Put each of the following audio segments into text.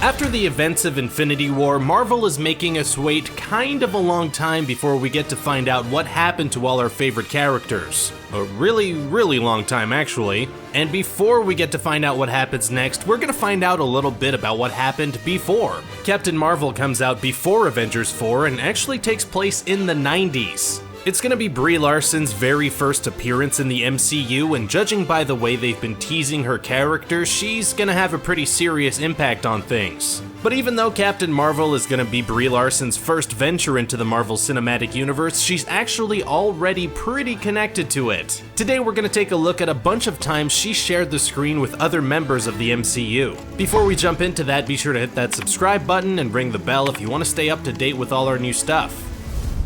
After the events of Infinity War, Marvel is making us wait kind of a long time before we get to find out what happened to all our favorite characters. A really, really long time actually. And before we get to find out what happens next, we're gonna find out a little bit about what happened before. Captain Marvel comes out before Avengers 4 and actually takes place in the 90s. It's gonna be Brie Larson's very first appearance in the MCU, and judging by the way they've been teasing her character, she's gonna have a pretty serious impact on things. But even though Captain Marvel is gonna be Brie Larson's first venture into the Marvel Cinematic Universe, she's actually already pretty connected to it. Today we're gonna take a look at a bunch of times she shared the screen with other members of the MCU. Before we jump into that, be sure to hit that subscribe button and ring the bell if you want to stay up to date with all our new stuff.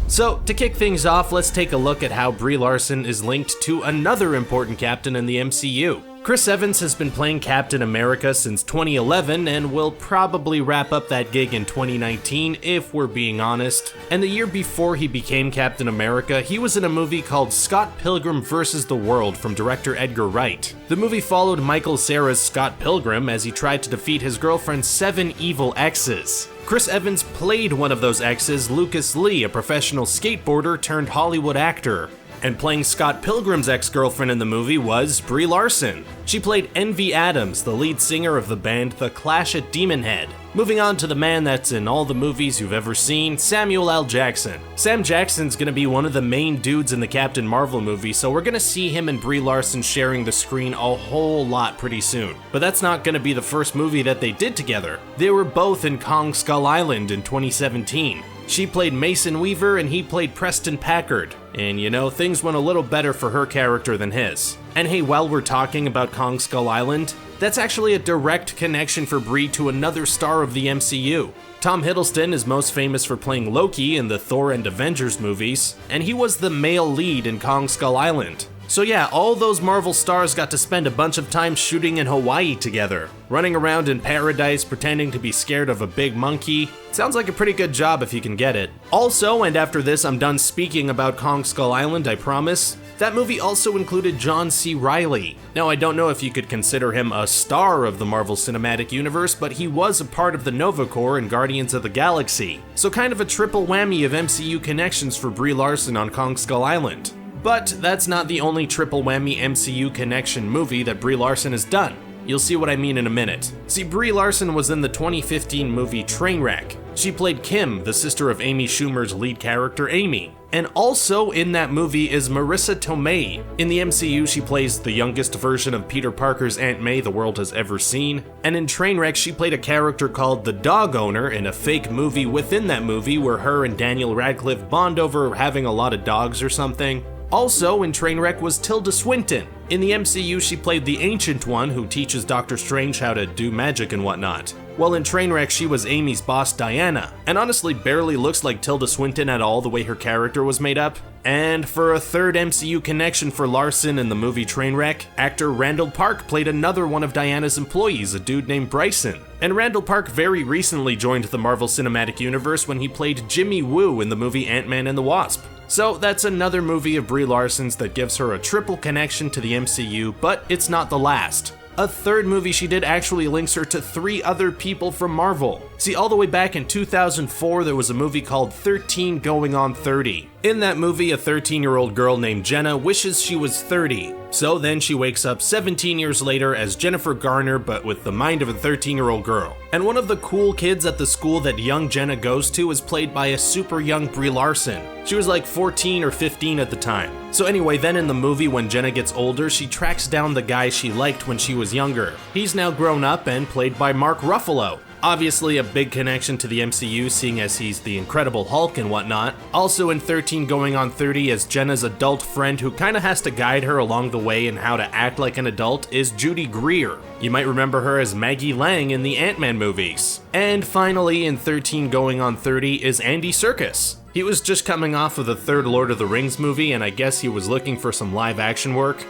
So, to kick things off, let's take a look at how Brie Larson is linked to another important captain in the MCU. Chris Evans has been playing Captain America since 2011 and will probably wrap up that gig in 2019 if we're being honest. And the year before he became Captain America, he was in a movie called Scott Pilgrim vs. the World from director Edgar Wright. The movie followed Michael Cera's Scott Pilgrim as he tried to defeat his girlfriend's 7 evil exes. Chris Evans played one of those exes, Lucas Lee, a professional skateboarder turned Hollywood actor. And playing Scott Pilgrim's ex-girlfriend in the movie was Brie Larson. She played Envy Adams, the lead singer of the band The Clash at Demon Head. Moving on to the man that's in all the movies you've ever seen, Samuel L. Jackson. Sam Jackson's gonna be one of the main dudes in the Captain Marvel movie, so we're gonna see him and Brie Larson sharing the screen a whole lot pretty soon. But that's not gonna be the first movie that they did together. They were both in Kong Skull Island in 2017. She played Mason Weaver and he played Preston Packard. And you know, things went a little better for her character than his. And hey, while we're talking about Kong Skull Island, that's actually a direct connection for Brie to another star of the MCU. Tom Hiddleston is most famous for playing Loki in the Thor and Avengers movies, and he was the male lead in Kong Skull Island. So yeah, all those Marvel stars got to spend a bunch of time shooting in Hawaii together, running around in paradise pretending to be scared of a big monkey. Sounds like a pretty good job if you can get it. Also, and after this I'm done speaking about Kong Skull Island, I promise, that movie also included John C. Reilly. Now I don't know if you could consider him a star of the Marvel Cinematic Universe, but he was a part of the Nova Corps in Guardians of the Galaxy. So kind of a triple whammy of MCU connections for Brie Larson on Kong Skull Island. But that's not the only triple whammy MCU connection movie that Brie Larson has done. You'll see what I mean in a minute. See, Brie Larson was in the 2015 movie Trainwreck. She played Kim, the sister of Amy Schumer's lead character Amy. And also in that movie is Marissa Tomei. In the MCU, she plays the youngest version of Peter Parker's Aunt May the world has ever seen. And in Trainwreck, she played a character called the Dog Owner in a fake movie within that movie where her and Daniel Radcliffe bond over having a lot of dogs or something. Also in Trainwreck was Tilda Swinton. In the MCU, she played the Ancient One who teaches Doctor Strange how to do magic and whatnot. While in Trainwreck, she was Amy's boss Diana, and honestly barely looks like Tilda Swinton at all the way her character was made up. And for a third MCU connection for Larson in the movie Trainwreck, actor Randall Park played another one of Diana's employees, a dude named Bryson. And Randall Park very recently joined the Marvel Cinematic Universe when he played Jimmy Woo in the movie Ant-Man and the Wasp. So that's another movie of Brie Larson's that gives her a triple connection to the MCU, but it's not the last. A third movie she did actually links her to 3 other people from Marvel. See, all the way back in 2004, there was a movie called 13 Going on 30. In that movie, a 13-year-old girl named Jenna wishes she was 30. So then she wakes up 17 years later as Jennifer Garner, but with the mind of a 13-year-old girl. And one of the cool kids at the school that young Jenna goes to is played by a super young Brie Larson. She was like 14 or 15 at the time. So anyway, then in the movie when Jenna gets older, she tracks down the guy she liked when she was younger. He's now grown up and played by Mark Ruffalo. Obviously a big connection to the MCU seeing as he's the Incredible Hulk and whatnot. Also in 13 Going on 30 as Jenna's adult friend who kinda has to guide her along the way in how to act like an adult is Judy Greer. You might remember her as Maggie Lang in the Ant-Man movies. And finally in 13 Going on 30 is Andy Serkis. He was just coming off of the third Lord of the Rings movie and I guess he was looking for some live action work.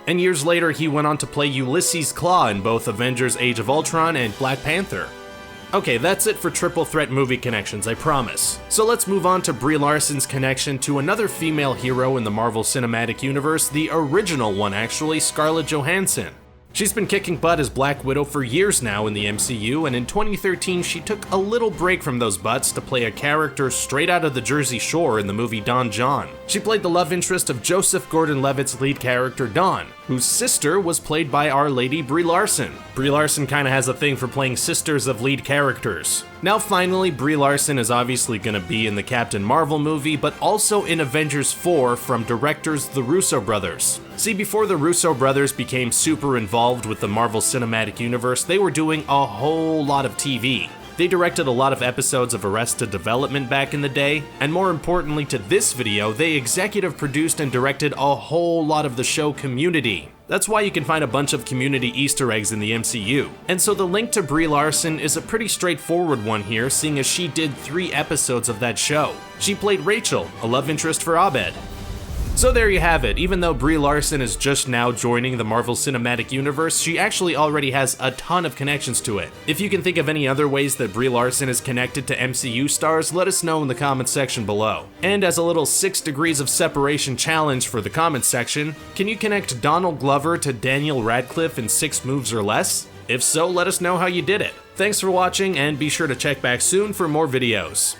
And years later he went on to play Ulysses Klaue in both Avengers Age of Ultron and Black Panther. Okay, that's it for triple threat movie connections, I promise. So let's move on to Brie Larson's connection to another female hero in the Marvel Cinematic Universe, the original one actually, Scarlett Johansson. She's been kicking butt as Black Widow for years now in the MCU, and in 2013 she took a little break from those butts to play a character straight out of the Jersey Shore in the movie Don John. She played the love interest of Joseph Gordon-Levitt's lead character Dawn, whose sister was played by our lady Brie Larson. Brie Larson kinda has a thing for playing sisters of lead characters. Now finally, Brie Larson is obviously gonna be in the Captain Marvel movie, but also in Avengers 4 from directors the Russo Brothers. See, before the Russo Brothers became super involved with the Marvel Cinematic Universe, they were doing a whole lot of TV. They directed a lot of episodes of Arrested Development back in the day, and more importantly to this video, they executive produced and directed a whole lot of the show Community. That's why you can find a bunch of Community Easter eggs in the MCU. And so the link to Brie Larson is a pretty straightforward one here, seeing as she did 3 episodes of that show. She played Rachel, a love interest for Abed. So there you have it. Even though Brie Larson is just now joining the Marvel Cinematic Universe, she actually already has a ton of connections to it. If you can think of any other ways that Brie Larson is connected to MCU stars, let us know in the comments section below. And as a little 6 degrees of separation challenge for the comments section, can you connect Donald Glover to Daniel Radcliffe in 6 moves or less? If so, let us know how you did it. Thanks for watching, and be sure to check back soon for more videos.